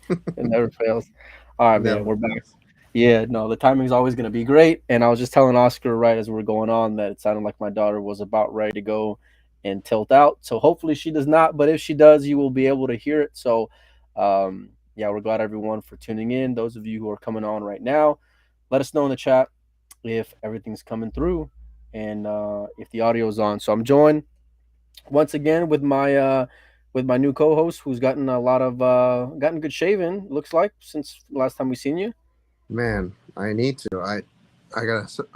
It never fails. All right, man, Never we're back. fails. Yeah, no, the timing is always going to be great. And I was just telling Oscar right as we were going on that it sounded like my daughter was about ready to go and tilt out. So hopefully she does not. But if she does, you will be able to hear it. So, yeah, we're glad everyone for tuning in. Those of you who are coming on right now, let us know in the chat if everything's coming through and if the audio is on. So I'm joined once again with my new co-host who's gotten a lot of gotten good shaving looks like since last time we seen you. Man, I need to. I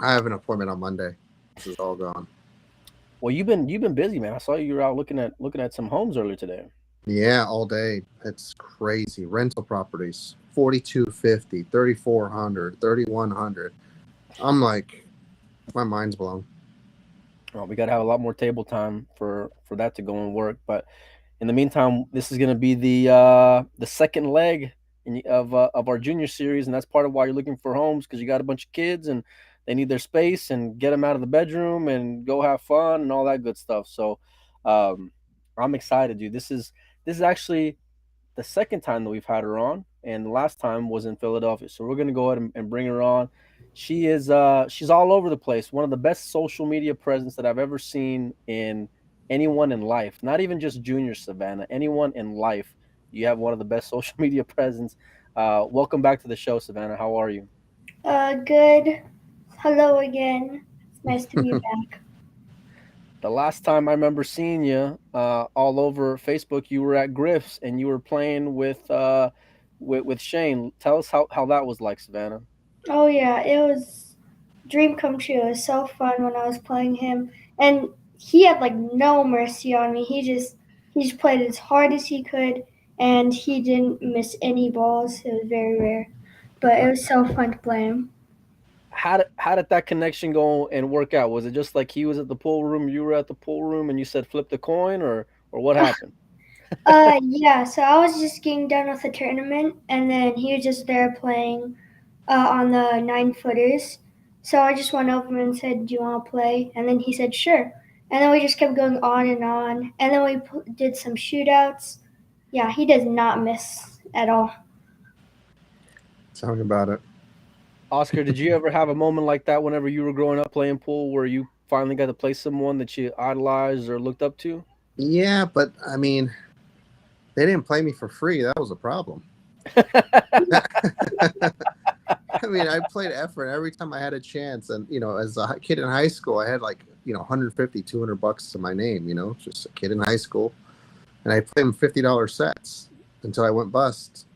have an appointment on Monday. This is all gone. Well, you've been busy, man. I saw you were out looking at some homes earlier today. Yeah, all day. It's crazy. Rental properties, 4250, 3400, 3100. I'm like, my mind's blown. We got to have a lot more table time for that to go and work. But in the meantime, this is going to be the second leg of our junior series, and that's part of why you're looking for homes because you got a bunch of kids and they need their space and get them out of the bedroom and go have fun and all that good stuff. So, um, I'm excited, dude. This is actually the second time that we've had her on, and the last time was in Philadelphia. So we're gonna go ahead and bring her on. She's all over the place. One of the best social media presence that I've ever seen in anyone in life. Not even just junior Savannah. Anyone in life. You have one of the best social media presence. Welcome back to the show, Savannah. How are you? Good. Hello again. It's nice to be back. The last time I remember seeing you all over Facebook, you were at Griff's and you were playing with Shane. Tell us how that was like, Savannah. Oh yeah, it was dream come true. It was so fun when I was playing him, and he had like no mercy on me. He just played as hard as he could, and he didn't miss any balls. It was very rare, but it was so fun to play him. How did that connection go and work out? Was it just like he was at the pool room, you were at the pool room, and you said flip the coin, or what happened? Yeah. So I was just getting done with the tournament, and then he was just there playing on the 9 footers. So I just went over and said, "Do you want to play?" And then he said, "Sure." And then we just kept going on and on. And then we did some shootouts. Yeah, he does not miss at all. Tell me about it. Oscar, did you ever have a moment like that whenever you were growing up playing pool, where you finally got to play someone that you idolized or looked up to? Yeah, but I mean, they didn't play me for free. That was a problem. I mean, I played effort every time I had a chance. And, as a kid in high school, I had like, 150, $200 to my name, just a kid in high school. And I played them $50 sets until I went bust.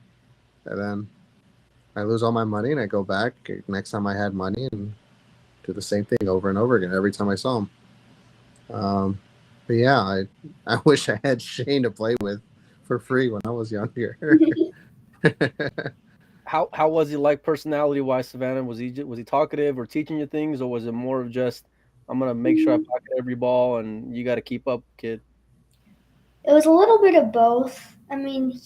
And then I lose all my money and I go back next time I had money and do the same thing over and over again every time I saw him. But yeah, I wish I had Shane to play with for free when I was younger. How was he like personality wise, Savannah? Was he talkative or teaching you things, or was it more of just I'm gonna make sure I pocket every ball and you got to keep up, kid? It was a little bit of both. I mean,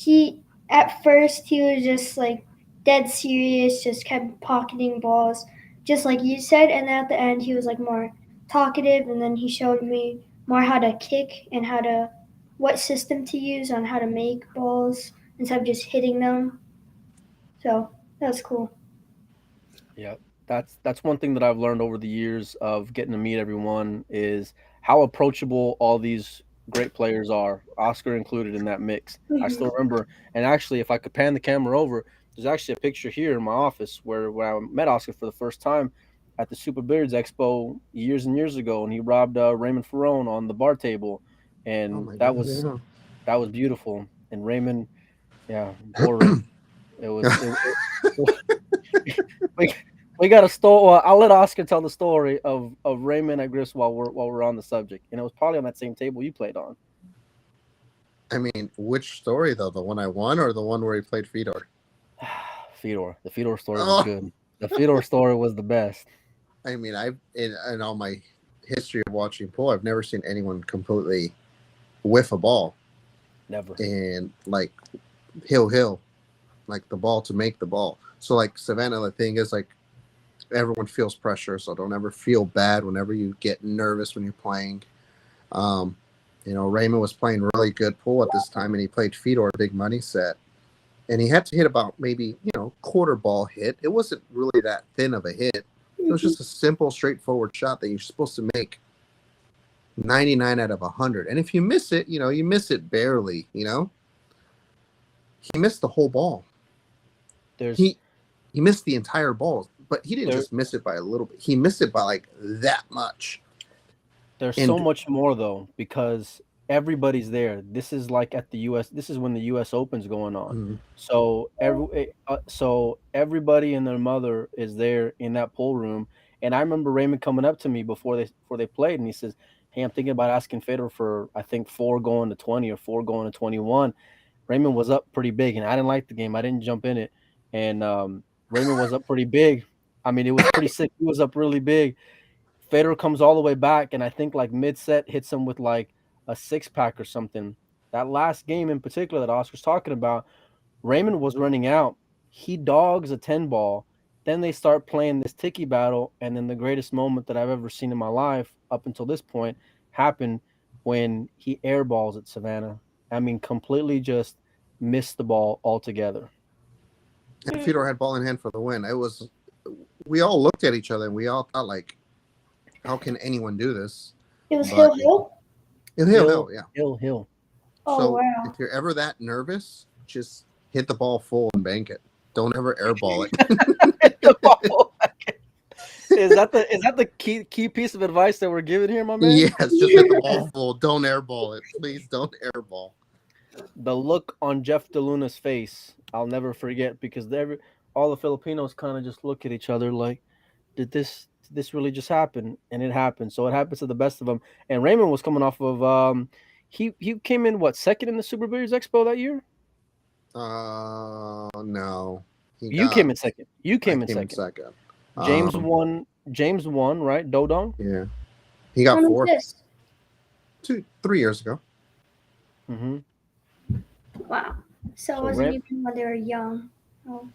at first he was just like dead serious, just kept pocketing balls, just like you said. And then at the end, he was like more talkative, and then he showed me more how to kick and what system to use on how to make balls instead of just hitting them. So that was cool. Yeah, that's one thing that I've learned over the years of getting to meet everyone is how approachable all these great players are, Oscar included in that mix. I Hmm. still remember, and actually, if I could pan the camera over, there's actually a picture here in my office where I met Oscar for the first time at the Super Billiards Expo years and years ago, and he robbed Raymond Ferrone on the bar table, Oh and my that god, was yeah. that was beautiful. And Raymond, yeah, poor Raymond. It was we we got a story. Well, I'll let Oscar tell the story of Raymond at Griff's while we're on the subject, and it was probably on that same table you played on. I mean, which story though? The one I won or the one where he played Fedor? Fedor, the Fedor story was Oh, good. The Fedor story was the best. I mean, I've in all my history of watching pool, I've never seen anyone completely whiff a ball Never. and like hill, like the ball to make the ball. So like Savannah, the thing is like everyone feels pressure, so don't ever feel bad whenever you get nervous when you're playing. Um, Raymond was playing really good pool at this time, and he played Fedor big money set, and he had to hit about maybe, quarter ball hit. It wasn't really that thin of a hit. It was just a simple, straightforward shot that you're supposed to make 99 out of 100. And if you miss it, you miss it barely, He missed the whole ball. He missed the entire ball, but he didn't just miss it by a little bit. He missed it by like that much. There's so much more though, because everybody's there. This is like at the U.S. This is when the U.S. Open's going on. Mhm. So everybody and their mother is there in that pool room. And I remember Raymond coming up to me before they played, and he says, "Hey, I'm thinking about asking Federer for, I think, 4 going to 20 or 4 going to 21." Raymond was up pretty big, and I didn't like the game. I didn't jump in it, and Raymond was up pretty big. I mean, it was pretty sick. He was up really big. Federer comes all the way back, and I think like mid-set hits him with like a 6-pack or something. That last game in particular that Oscar's talking about, Raymond was running out. He dogs a 10 ball. Then they start playing this ticky battle, and then the greatest moment that I've ever seen in my life up until this point happened when he airballs at Savannah. I mean, completely just missed the ball altogether. And Fedor had ball in hand for the win. We all looked at each other and we all thought, like, how can anyone do this? It was Hill. Hill, yeah. Hill. Oh, so wow. if you're ever that nervous, just hit the ball full and bank it. Don't ever airball it. Hit the ball. Is that the key piece of advice that we're giving here, my man? Yes, just hit the ball full. Don't airball it. Please don't airball. The look on Jeff DeLuna's face, I'll never forget, because all the Filipinos kind of just look at each other like, did this really just happen? And it happened. So it happens to the best of them. And Raymond was coming off of he came in second in the Super Billiards Expo that year? No. You came in second. You came in second. James won, right? Dodong? Yeah. He got 4. 3 years ago. Mm-hmm. Wow. So it wasn't even when they were young. Oh.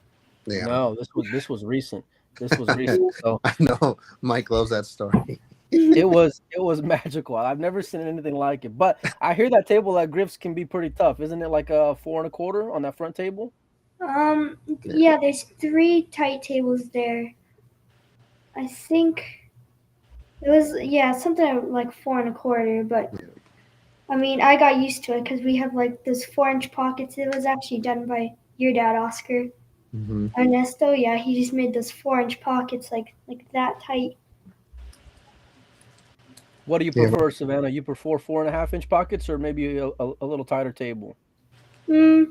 Yeah. No, this was recent. This was recent. So I know Mike loves that story. it was magical. I've never seen anything like it. But I hear that table at Griff's can be pretty tough, isn't it? Like a 4 1/4 on that front table. Yeah, there's 3 tight tables there. I think it was something like 4 1/4. But I mean, I got used to it because we have like those 4-inch pockets. It was actually done by your dad, Oscar. Mm-hmm. Ernesto, yeah, he just made those 4-inch pockets like that tight. What do you prefer, Savannah? You prefer 4.5-inch pockets or maybe a little tighter table? I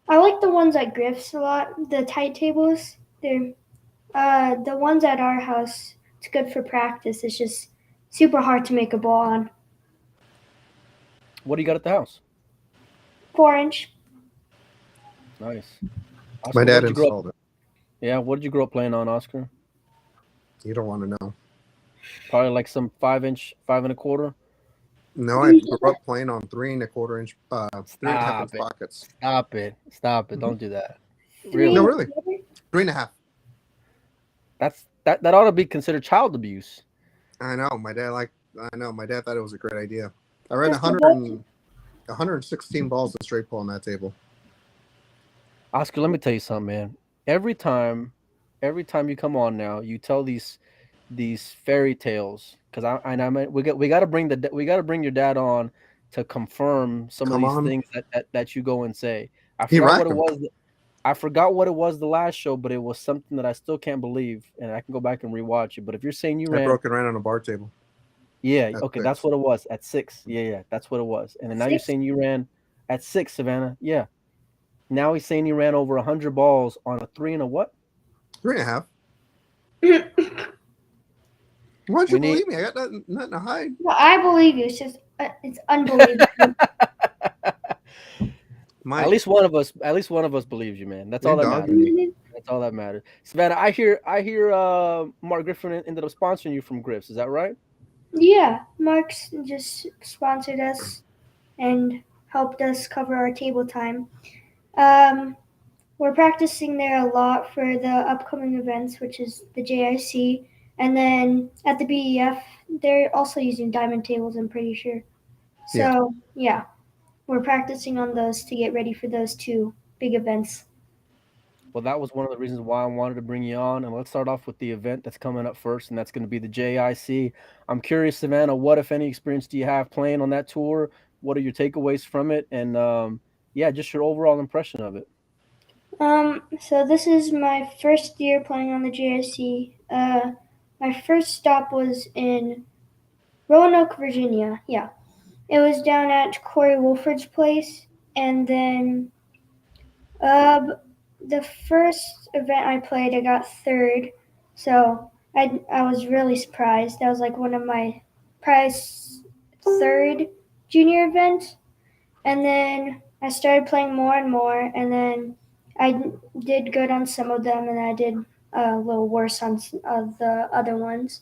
like the ones at Griff's a lot. The tight tables, they're the ones at our house. It's good for practice. It's just super hard to make a ball on. What do you got at the house? 4-inch. Nice. Oscar, my dad installed it. Yeah, what did you grow up playing on, Oscar? You don't want to know. Probably like some 5-inch, 5 1/4. No, I grew up playing on 3 1/4 inch, 3.5 inch pockets. Stop it! Don't do that. Really? No, really. 3.5. That ought to be considered child abuse. I know. My dad thought it was a great idea. I ran 116 balls in straight pull on that table. Oscar, let me tell you something, man. Every time you come on now, you tell these fairy tales, because we got to bring your dad on to confirm some of these things that you go and say. I forgot what it was the last show, but it was something that I still can't believe, and I can go back and rewatch it. But if you're saying I broke and ran on a bar table. Yeah, okay, that's what it was at 6. Yeah, that's what it was. And then now you're saying you ran at 6, Savannah. Yeah. Now he's saying you ran over 100 balls on a 3 and a what? 3.5. Why'd you believe me? I got nothing to hide. Well, I believe you. It's just it's unbelievable. At least one of us believes you, man. That's all that matters. That's all that matters. Savannah, I hear Mark Griffin ended up sponsoring you from Griff's. Is that right? Yeah, Mark's just sponsored us and helped us cover our table time. We're practicing there a lot for the upcoming events, which is the JIC. And then at the BEF, they're also using diamond tables, I'm pretty sure. So, yeah, we're practicing on those to get ready for those too. big events. Well, that was one of the reasons why I wanted to bring you on. And let's start off with the event that's coming up first, and that's going to be the JIC. I'm curious, Savannah, what, if any, experience do you have playing on that tour? What are your takeaways from it? And yeah, just your overall impression of it. So this is my first year playing on the JIC. My first stop was in Roanoke, Virginia. Yeah, it was down at Corey Wolford's place, and then uh, the first event I played, I got third. So I was really surprised. That was like one of my prize third junior events. And then I started playing more and more, and then I did good on some of them, and I did a little worse on the other ones.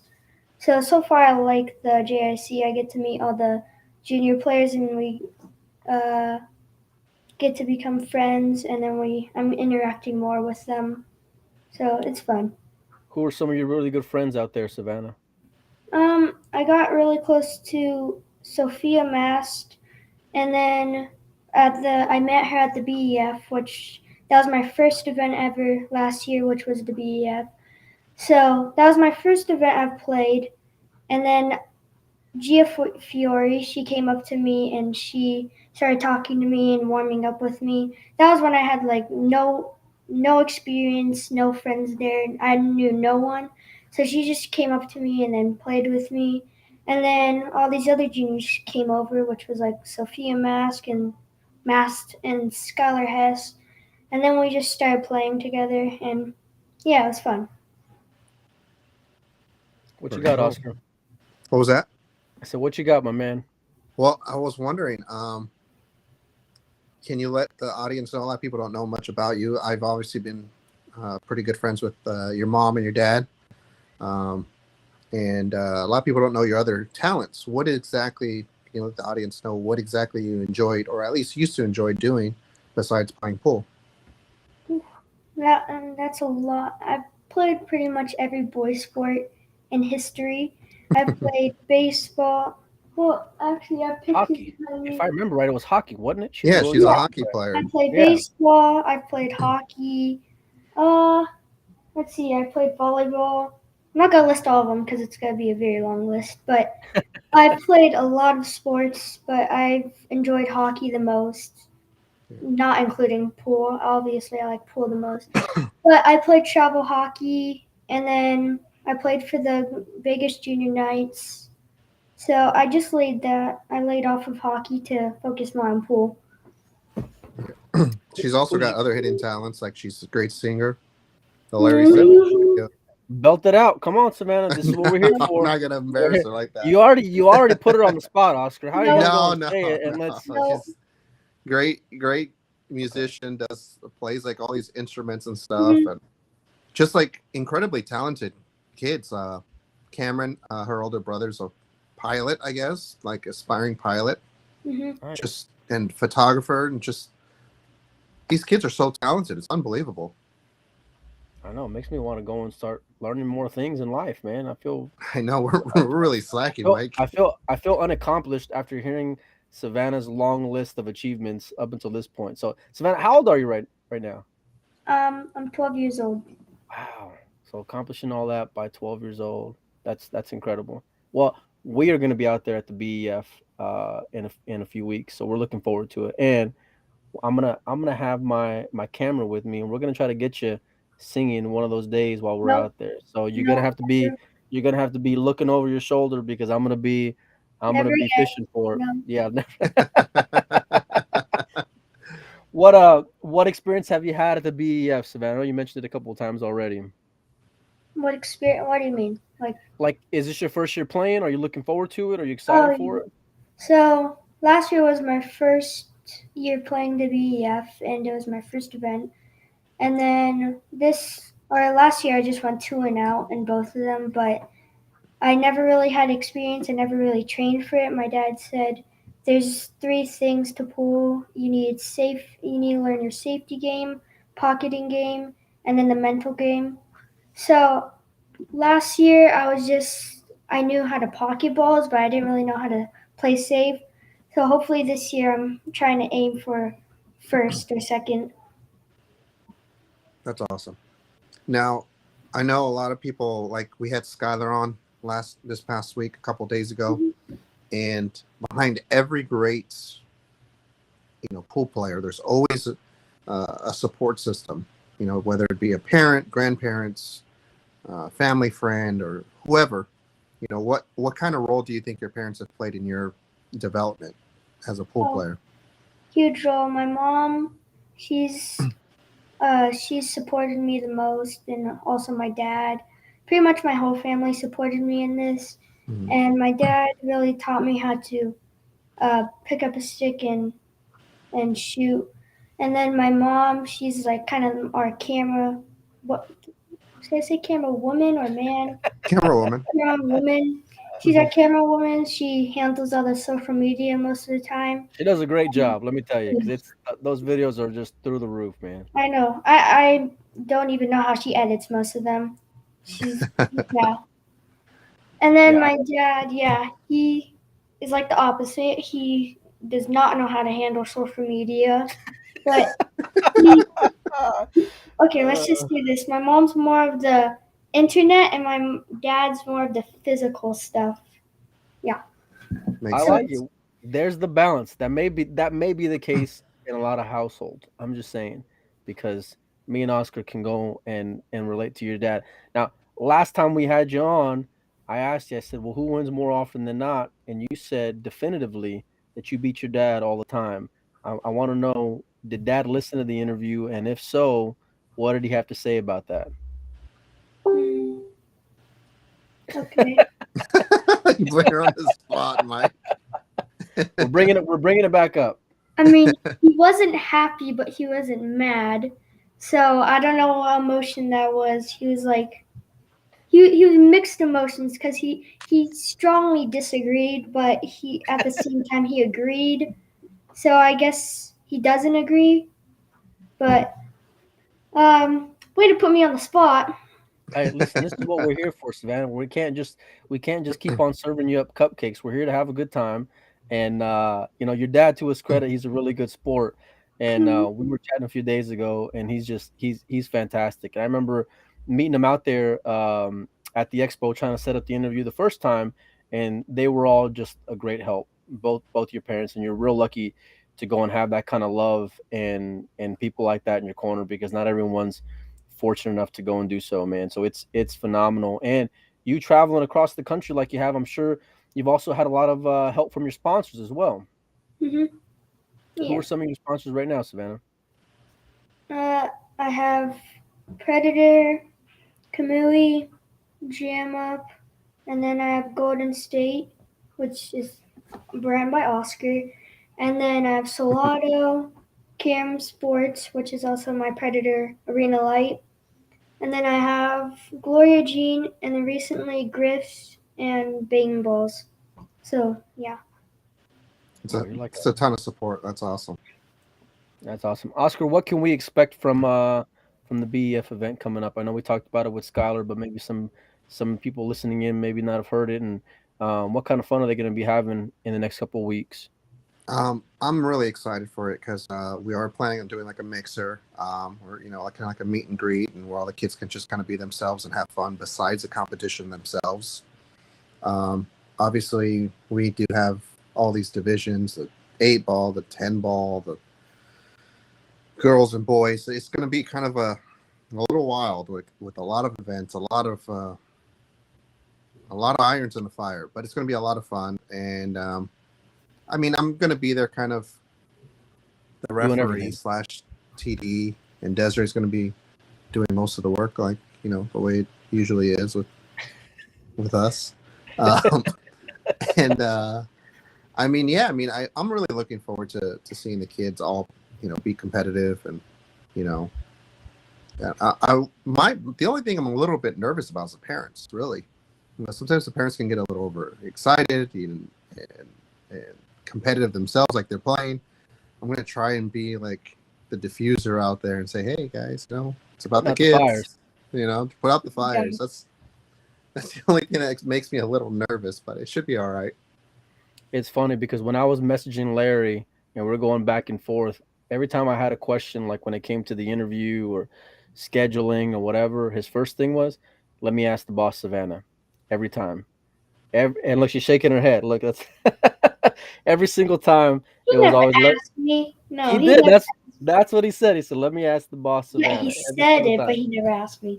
So far, I like the JIC. I get to meet all the junior players, and we uh, get to become friends, and then I'm interacting more with them. So it's fun. Who are some of your really good friends out there, Savannah? I got really close to Sophia Mast, and then I met her at the BEF, which that was my first event ever last year, which was the BEF. So that was my first event I've played, and then Gia Fiore, she came up to me and she started talking to me and warming up with me. That was when I had like no experience, no friends there. I knew no one. So she just came up to me and then played with me. And then all these other juniors came over, which was like Sophia Mast and Skylar Hess. And then we just started playing together and yeah, it was fun. What you Very got, cool. Oscar? What was that? I said, what you got, my man? Well, I was wondering, can you let the audience know? A lot of people don't know much about you. I've obviously been pretty good friends with your mom and your dad. And a lot of people don't know your other talents. What exactly, can you let the audience know what exactly you enjoyed, or at least used to enjoy doing, besides playing pool? That's a lot. I've played pretty much every boy sport in history. I've played baseball. Well, actually, I picked it Hockey. behind If me. I remember right, it was hockey, wasn't it? She's a Yeah, really she's good a Yeah, hockey hockey player. player. I played Yeah. baseball. I've played hockey. Uh, let's see. I played volleyball. I'm not gonna list all of them because it's gonna be a very long list. But I've played a lot of sports, but I've enjoyed hockey the most. Not including pool. Obviously, I like pool the most. But I played travel hockey, and then I played for the Vegas Junior Knights. So I just laid that. I laid off of hockey to focus more on pool. She's also Who's got other hidden talents, like she's a great singer. Hilarious. Mhm. Belt it out. Come on, Savannah. This is what we're here I'm for. not gonna embarrass her like that. You already put her on the spot, Oscar. How are you No, gonna go No, and no, say it and no. let's no. She's great musician. Plays like all these instruments and stuff, Mhm. and just like incredibly talented kids. Cameron, her older brother's a pilot, I guess, like aspiring pilot. Mhm. All right. Just and photographer, and just these kids are so talented. It's unbelievable. I know. It makes me want to go and start learning more things in life, man. I know I we're really slacking, feel Mike. I feel unaccomplished after hearing Savannah's long list of achievements up until this point. So, Savannah, how old are you right now? I'm 12 years old. Wow. So accomplishing all that by 12 years old, that's incredible. Well, we are going to be out there at the BEF in a few weeks, so we're looking forward to it. And I'm gonna have my camera with me, and we're gonna try to get you singing one of those days while we're No, out there. So no, you're gonna have to be looking over your shoulder because I'm gonna never be yet. fishing for it. No. Yeah. What experience have you had at the BEF, Savannah? I know you mentioned it a couple of times already. What experience? What do you mean? Like, Like, is this your first year playing? Are you looking forward to it? Are you oh, excited for it? so last year was my first year playing the BEF, and it was my first event. And then last year, I just went 2-0 in both of them, but I never really had experience. I never really trained for it. My dad said there's three things to pool. You need to learn your safety game, pocketing game, and then the mental game. So last year I knew how to pocket balls, but I didn't really know how to play safe. So hopefully this year I'm trying to aim for first or second. That's awesome. Now, I know a lot of people, like we had Skylar on this past week, a couple days ago, and behind every great, pool player, there's always a support system. Whether it be a parent, grandparents, family friend, or whoever. What kind of role do you think your parents have played in your development as a pool player? Huge role. My mom, she's supported me the most, and also my dad. Pretty much my whole family supported me in this, and my dad really taught me how to pick up a stick and shoot. And then my mom, she's like kind of our camera. What should I say? Camera woman or man? Camera woman. Camera woman. She's our camera woman. She handles all the social media most of the time. She does a great job, let me tell you, because it's those videos are just through the roof, man. I know. I don't even know how she edits most of them. She's yeah. And then my dad, he is like the opposite. He does not know how to handle social media. But okay, let's just do this. My mom's more of the internet, and my dad's more of the physical stuff. Yeah. Makes I sense. like it. There's the balance. That may be the case in a lot of households. I'm just saying, because me and Oscar can go and relate to your dad. Now, last time we had you on, I asked you, I said, well, who wins more often than not? And you said definitively that you beat your dad all the time. I want to know, did dad listen to the interview? And if so, what did he have to say about that? Okay. You put her on the spot, Mike. We're bringing it back up. I mean, he wasn't happy, but he wasn't mad. So I don't know what emotion that was. He was like, he was mixed emotions because he strongly disagreed, but he at the same time he agreed. So I guess he doesn't agree. But way to put me on the spot. Hey, listen, this is what we're here for, Savannah. We can't just keep on serving you up cupcakes. We're here to have a good time. And your dad, to his credit, he's a really good sport. And we were chatting a few days ago, and he's fantastic. And I remember meeting him out there at the expo, trying to set up the interview the first time, and they were all just a great help, both your parents, and you're real lucky to go and have that kind of love and people like that in your corner, because not everyone's fortunate enough to go and do so, man. So it's phenomenal. And you traveling across the country like you have, I'm sure you've also had a lot of help from your sponsors as well. Yeah. Who are some of your sponsors right now, Savannah? I have Predator, Kamui, Jam Up, and then I have Golden State, which is a brand by Oscar, and then I have Solado, Cam Sports, which is also my Predator Arena Light, and then I have Gloria Jean, and then recently Griff's and Bang Balls. So yeah. It's a ton of support. That's awesome. That's awesome. Oscar, what can we expect from the BEF event coming up? I know we talked about it with Skylar, but maybe some people listening in maybe not have heard it. And what kind of fun are they going to be having in the next couple of weeks? I'm really excited for it because we are planning on doing like a mixer, or like kind of like a meet and greet, and where all the kids can just kind of be themselves and have fun besides the competition themselves. Obviously, we do have all these divisions: the 8-ball, the 10-ball, the girls and boys. It's going to be kind of a little wild with a lot of events, a lot of irons in the fire, but it's going to be a lot of fun. And I mean, I'm going to be there kind of the referee / TD, and Desiree's going to be doing most of the work, like, the way it usually is with us. And I mean, I'm really looking forward to seeing the kids all, be competitive. And, the only thing I'm a little bit nervous about is the parents, really. Sometimes the parents can get a little overexcited and competitive themselves, like they're playing. I'm going to try and be like the diffuser out there and say, hey guys, it's about the kids, put out the fires. That's the only thing that makes me a little nervous, but it should be all right. It's funny because when I was messaging Larry and we're going back and forth, every time I had a question, like when it came to the interview or scheduling or whatever, his first thing was, "Let me ask the boss, Savannah," every time. And look, she's shaking her head. Look, that's every single time. It He was never always let. asked me. No, He he did. never. That's what he said. He said, "Let me ask the boss, Yeah, he Savannah," every said single it, but time. he never asked me.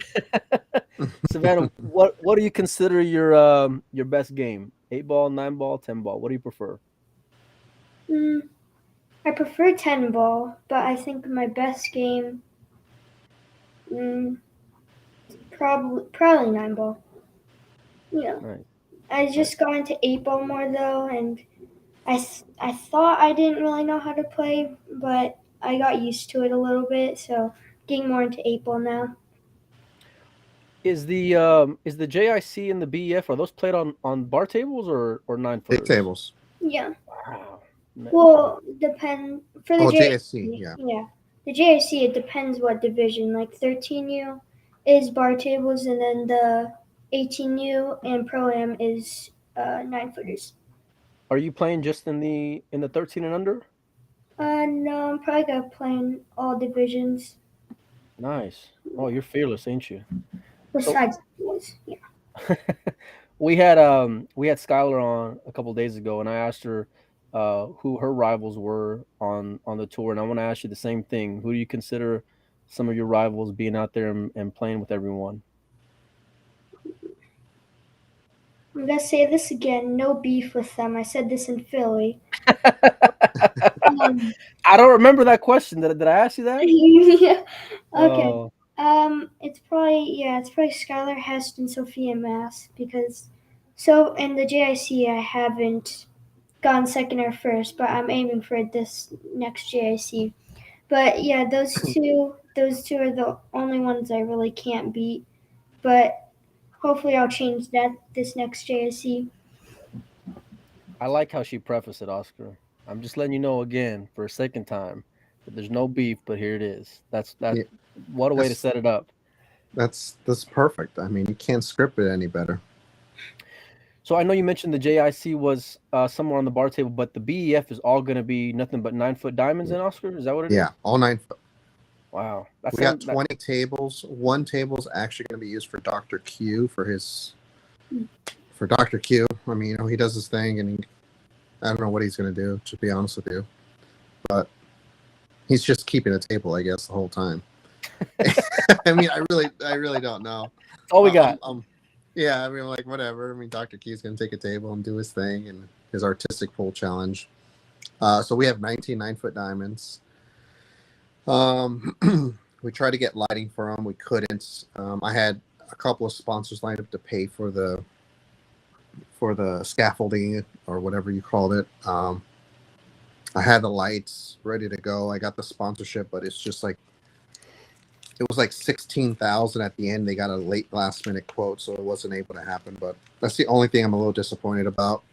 Savannah, what do you consider your best game? 8 ball, 9 ball, 10 ball. What do you prefer? Mm, I prefer 10 ball, but I think my best game, mm, probably 9 ball. Yeah, Nice, I nice. just got into 8 ball more though, and I thought I didn't really know how to play, but I got used to it a little bit, so getting more into 8 ball now. Is the JIC and the BEF, are those played on bar tables or 9 footers? Big tables. Yeah. Wow. Well, depend for the Oh, JSC. JIC. Yeah. Yeah, the JIC it depends what division. Like 13U is bar tables, and then the 18U and Pro Am is 9 footers. Are you playing just in the 13 and under? No, I'm probably gonna play in all divisions Nice. Oh, you're fearless, ain't you? So besides boys. Yeah. we had Skylar on a couple days ago, and I asked her who her rivals were on the tour, and I want to ask you the same thing. Who do you consider some of your rivals being out there and playing with everyone? I'm gonna say this again. No beef with them. I said this in Philly. Um, I don't remember that question. Did I ask you that? yeah. Okay. Oh, It's probably Skylar Hest and Sophia Mass because so in the JIC I haven't gone second or first, but I'm aiming for this next JIC. But yeah, those two are the only ones I really can't beat. But hopefully I'll change that this next JIC. I like how she prefaced it, Oscar. I'm just letting you know again for a second time that there's no beef, but here it is. That. Yeah. What a way to That's set it up. that's perfect. I mean, you can't script it any better. So I know you mentioned the JIC was somewhere on the bar table, but the BEF is all going to be nothing but 9 foot diamonds in Oscar. Is that what it Yeah, is? all 9 foot. Wow, that We got sounds that 20 tables. One table is actually going to be used for Dr. Q for Dr. Q. I mean, he does his thing, and I don't know what he's going to do, to be honest with you. But he's just keeping a table, I guess, the whole time. I mean, I really don't know. That's all we got. Yeah, I mean, like, whatever. I mean, Dr. Q's going to take a table and do his thing and his artistic pull challenge. So we have 19 9-foot diamonds. We tried to get lighting for them. We couldn't. I had a couple of sponsors lined up to pay for the scaffolding or whatever you called it. I had the lights ready to go. I got the sponsorship, but it's just like it was like 16,000 at the end. They got a last minute quote, so it wasn't able to happen. But that's the only thing I'm a little disappointed about.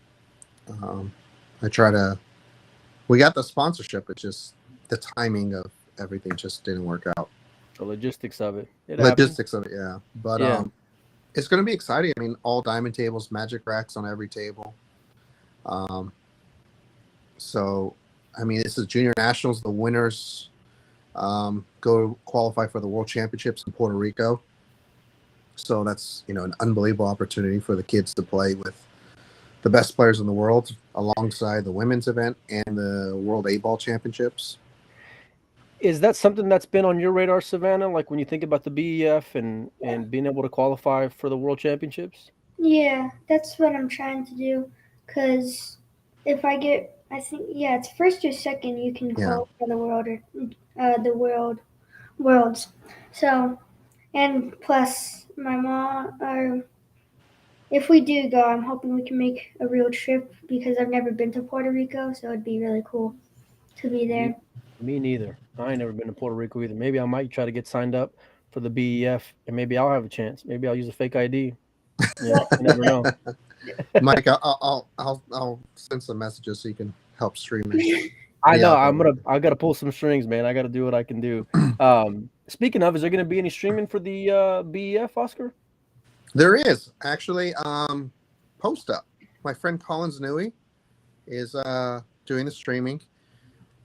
We got the sponsorship. It's just the timing of everything just didn't work out. The logistics of it. It happens. Logistics of it, yeah. But Yeah. it's going to be exciting. I mean, all diamond tables, magic racks on every table. So, I mean, this is Junior Nationals. The winners go qualify for the World Championships in Puerto Rico. So that's, an unbelievable opportunity for the kids to play with the best players in the world alongside the women's event and the World 8-Ball Championships. Is that something that's been on your radar, Savannah? Like when you think about the BEF and being able to qualify for the World Championships? Yeah, that's what I'm trying to do. Cause if I get, I think it's first or second you can Yeah. qualify for the worlds. So, and plus my mom, or if we do go, I'm hoping we can make a real trip because I've never been to Puerto Rico, so it'd be really cool to be there. Me neither. I ain't never been to Puerto Rico either. Maybe I might try to get signed up for the BEF, and maybe I'll have a chance. Maybe I'll use a fake ID. Yeah, you never know. Mike, I'll send some messages so you can help stream it. I know. Yeah. I gotta pull some strings, man. I gotta do what I can do. Speaking of, is there gonna be any streaming for the BEF, Oscar? There is actually post up. My friend Collins Newey is doing the streaming.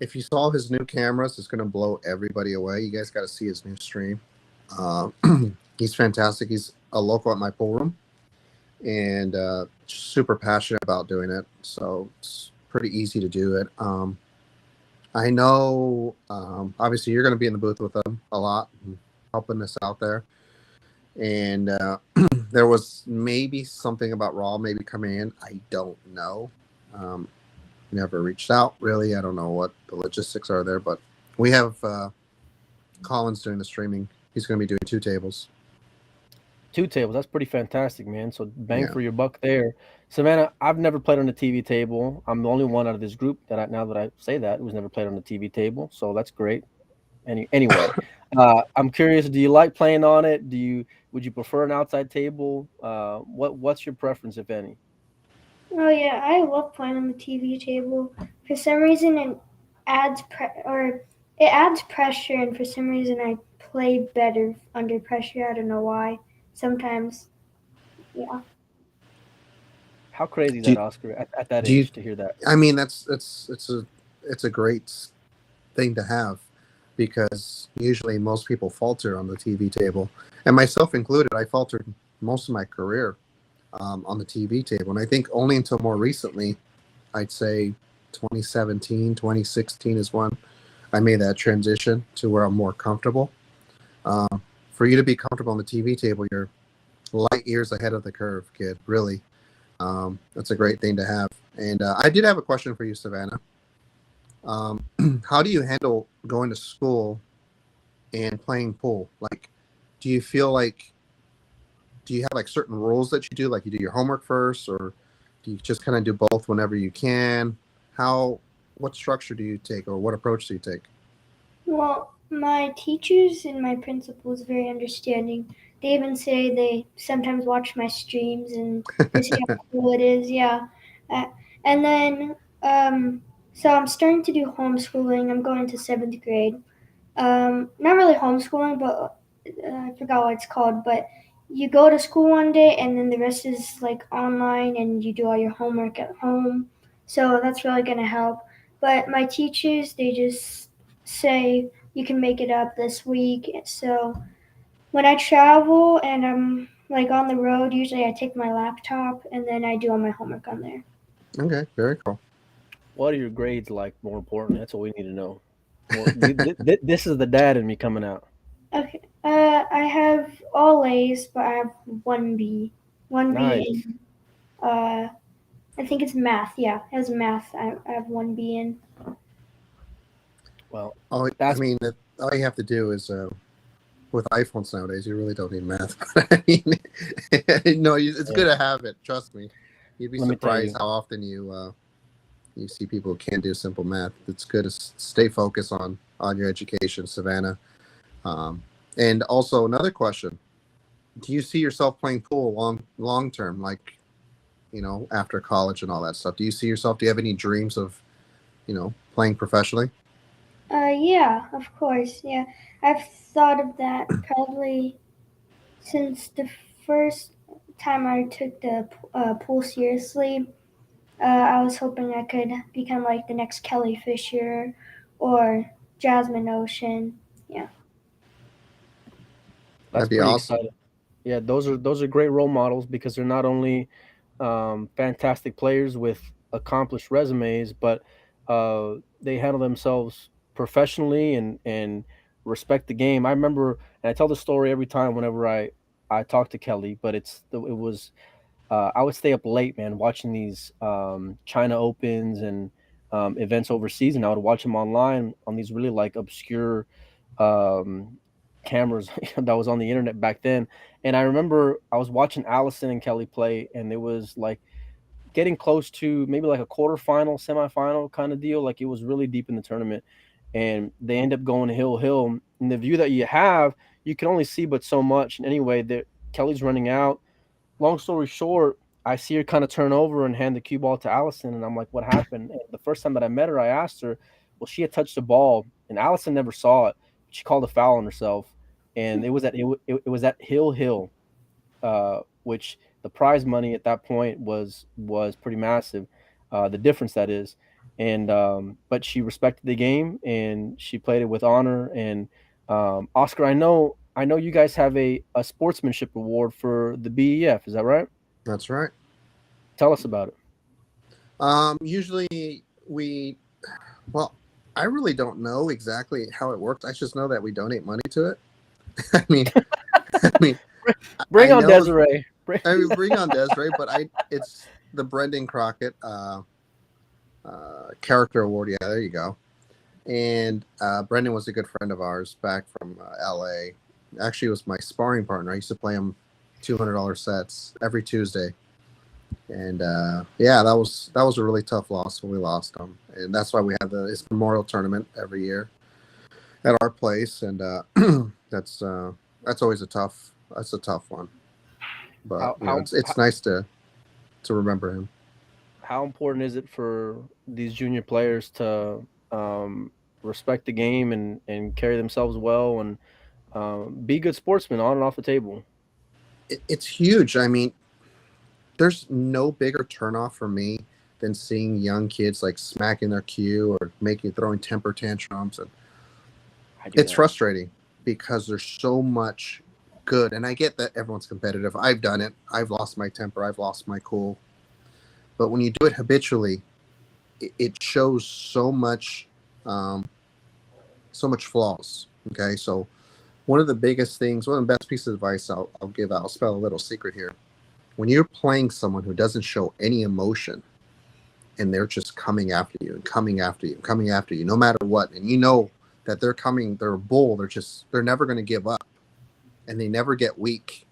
If you saw his new cameras, it's gonna blow everybody away. You guys got to see his new stream. Uh, he's fantastic. He's a local at my pool room, and super passionate about doing it. So it's pretty easy to do it. I know, obviously, you're going to be in the booth with them a lot, helping us out there. And there was maybe something about Raw maybe coming in. I don't know. Um, Never reached out, really. I don't know what the logistics are there, but we have Collins doing the streaming. He's going to be doing 2 tables. 2 tables. That's pretty fantastic, man. So bang Yeah. for your buck there. Savannah, I've never played on the TV table. I'm the only one out of this group now that I say that, who's never played on the TV table. So that's great. Anyway, I'm curious. Do you like playing on it? Would you prefer an outside table? What's your preference, if any? Oh yeah, I love playing on the TV table. For some reason, it adds pressure, and for some reason, I play better under pressure. I don't know why. Sometimes, yeah. How crazy is Do that, you, Oscar, at that do you? age to hear that? I mean, that's it's a great thing to have, because usually most people falter on the TV table, and myself included. I faltered most of my career on the TV table, and I think only until more recently, I'd say 2017, 2016 is when I made that transition to where I'm more comfortable. For you to be comfortable on the TV table, you're light years ahead of the curve, kid. Really, that's a great thing to have. And I did have a question for you, Savannah. Um, how do you handle going to school and playing pool? Like, do you feel like do you have like certain rules that you do? Like you do your homework first, or do you just kind of do both whenever you can? How what structure do you take, or what approach do you take? Well, my teachers and my principals are very understanding. They even say they sometimes watch my streams and to see how cool it is. Yeah, uh, and then so I'm starting to do homeschooling. I'm going to seventh grade. Not really homeschooling, but I forgot what it's called. But you go to school one day, and then the rest is like online, and you do all your homework at home. So that's really gonna help. But my teachers, they just say you can make it up this week. So when I travel and I'm like on the road, usually I take my laptop and then I do all my homework on there. Okay, very cool. What are your grades like? More important. That's what we need to know. More. This is the dad in me coming out. Okay. I have all A's, but I have one B. One B Nice. in I think it's math. Yeah, it has math. I have one B in. Well, I that's mean, all you have to do is with iPhones nowadays, you really don't need math. But I mean, no, it's yeah, good to have it. Trust me. You'd be let me tell surprised you. how often you see people who can't do simple math. It's good to stay focused on your education, Savannah. Um, and also another question: do you see yourself playing pool long term, like after college and all that stuff? Do you see yourself? Do you have any dreams of playing professionally? Yeah, of course. Yeah, I've thought of that probably since the first time I took the pool seriously. I was hoping I could become like the next Kelly Fisher or Jasmine Ocean. Yeah. That's That'd be pretty awesome. exciting. Yeah, those are great role models because they're not only fantastic players with accomplished resumes, but they handle themselves professionally and respect the game. I remember, and I tell the story every time whenever I talk to Kelly, but it was I would stay up late, man, watching these China Opens and events overseas, and I would watch them online on these really like obscure um, cameras that was on the internet back then. And I remember I was watching Allison and Kelly play, and it was like getting close to maybe like a quarterfinal, semifinal kind of deal. Like it was really deep in the tournament, and they end up going hill. And the view that you have, you can only see but so much. And anyway, Kelly's running out. Long story short, I see her kind of turn over and hand the cue ball to Allison, and I'm like, "What happened?" And the first time that I met her, I asked her, "Well, she had touched the ball, and Allison never saw it. She called a foul on herself, and it was at Hill, which the prize money at that point was pretty massive. The difference that is, and but she respected the game and she played it with honor. And Oscar, I know I know you guys have a sportsmanship award for the BEF. Is that right? That's right. Tell us about it. Usually well, I really don't know exactly how it works. I just know that we donate money to it. I mean, I mean, Bring I on know. Desiree. I mean, bring on Desiree, but it's the Brendan Crockett character award. Yeah, there you go. And Brendan was a good friend of ours back from LA. Actually, he was my sparring partner. I used to play him $200 sets every Tuesday. And yeah, that was a really tough loss when we lost him. And that's why we have this memorial tournament every year at our place. And that's always a tough one. But How you know, how it's nice to remember him. how important is it for these junior players to um, respect the game and carry themselves well and be good sportsmen on and off the table? It's huge. I mean, there's no bigger turnoff for me than seeing young kids like smacking their cue or throwing temper tantrums, and I do it's that. frustrating because there's so much good. And I get that everyone's competitive. I've done it. I've lost my temper. I've lost my cool. But when you do it habitually, it shows um, so much flaws. Okay, so one of the biggest things, one of the best pieces of advice I'll give out. I'll spell a little secret here. When you're playing someone who doesn't show any emotion and they're just coming after you and coming after you and coming after you no matter what, and you know that they're a bull, they're never going to give up and they never get weak.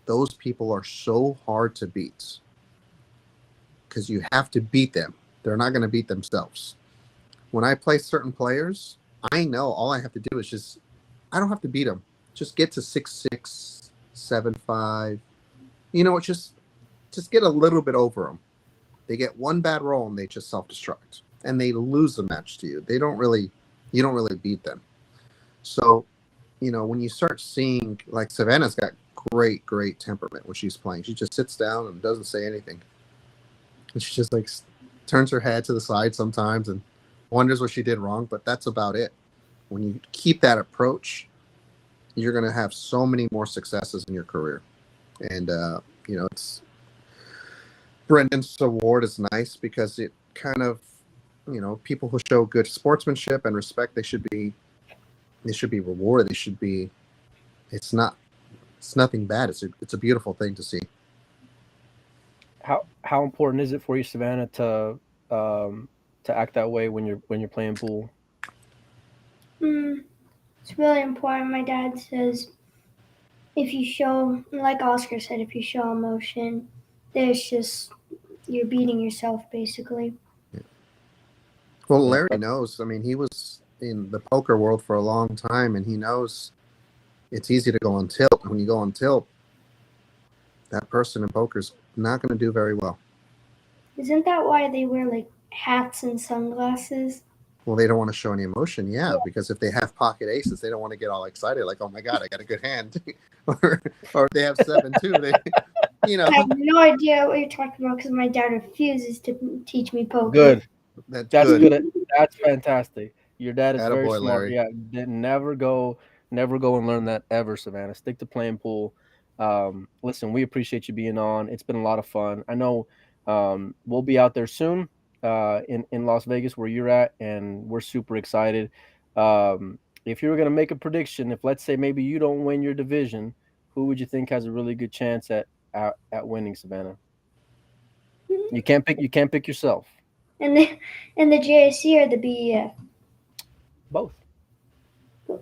Those people are so hard to beat because you have to beat them. They're not going to beat themselves. When I play certain players, I know all I have to do is I don't have to beat them. Just get to 6'6", 7'5". You know, just get a little bit over them. They get one bad roll and they just self-destruct and they lose the match to you. You don't really beat them. So, you know, when you start seeing, like, Savannah's got great temperament when she's playing. She just sits down and doesn't say anything. And she just like turns her head to the side sometimes and wonders what she did wrong, but that's about it. When you keep that approach, you're going to have so many more successes in your career. And, you know, Brendan's award is nice because it kind of, you know, people who show good sportsmanship and respect, they should be rewarded. It's nothing bad. It's a beautiful thing to see. How important is it for you, Savannah, to act that way when you're playing pool? It's really important. My dad says if you show, like Oscar said, if you show emotion, there's just you're beating yourself basically. Well, Yeah, Larry knows. I mean, he was in the poker world for a long time, and he knows it's easy to go on tilt. When you go on tilt, that person in poker's not going to do very well. Isn't that why they wear like hats and sunglasses? Well, they don't want to show any emotion, yeah, because if they have pocket aces, they don't want to get all excited, like, oh my God, I got a good hand. or if they have 7-2, they, you know. I have no idea what you're talking about because my dad refuses to teach me poker. good. That's That's good. good. That's fantastic. Your dad is very Attaboy, smart. Larry. Yeah, never go and learn that ever, Savannah. Stick to playing pool. Listen, we appreciate you being on. It's been a lot of fun. I know we'll be out there soon in Las Vegas where you're at, and we're super excited. If you were gonna make a prediction, if let's say maybe you don't win your division, who would you think has a really good chance at winning, Savannah? You can't pick yourself. And the JIC or the BEF? Both. Both.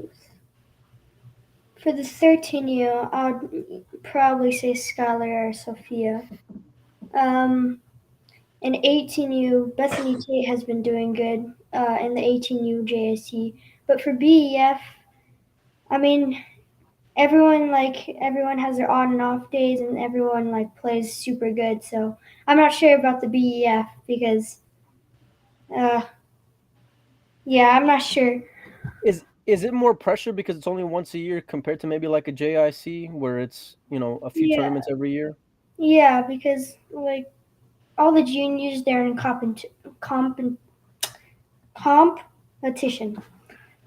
For the 13U, I would probably say Skylar or Sophia. In 18U, Bethany Tate has been doing good in the 18U JIC. But for BEF, I mean, everyone has their on and off days, and everyone like plays super good. So I'm not sure about the BEF because, uh, yeah, I'm not sure. Is it more pressure because it's only once a year compared to maybe like a JIC where it's a few Yeah, tournaments every year? yeah, because like all the juniors they're in competition.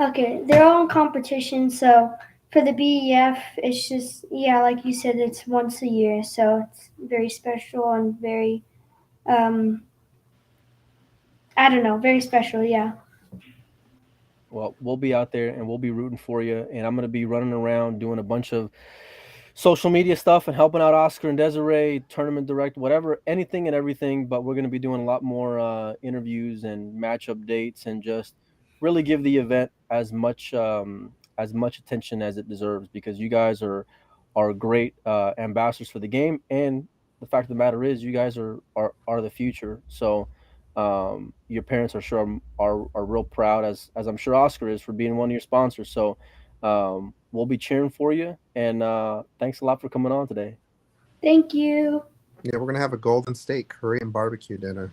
Okay, they're all in competition, so for the BEF, it's just, yeah, like you said, it's once a year, so it's very special and very, I don't know, very special, yeah. Well, we'll be out there and we'll be rooting for you. And I'm going to be running around doing a bunch of social media stuff and helping out Oscar and Desiree, tournament direct, whatever, anything and everything. But we're going to be doing a lot more interviews and match updates and just really give the event as much attention as it deserves, because you guys are great ambassadors for the game. And the fact of the matter is, you guys are the future. So your parents are sure are real proud, as I'm sure Oscar is, for being one of your sponsors. So we'll be cheering for you, and thanks a lot for coming on today. Thank you. Yeah, we're gonna have a Golden State Korean barbecue dinner.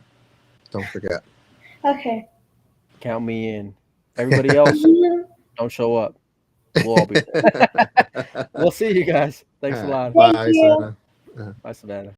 Don't forget. Okay. Count me in. Everybody else, don't show up. We'll all be there. We'll see you guys. Thanks a lot. Bye, Thank you. Savannah. Bye, Savannah.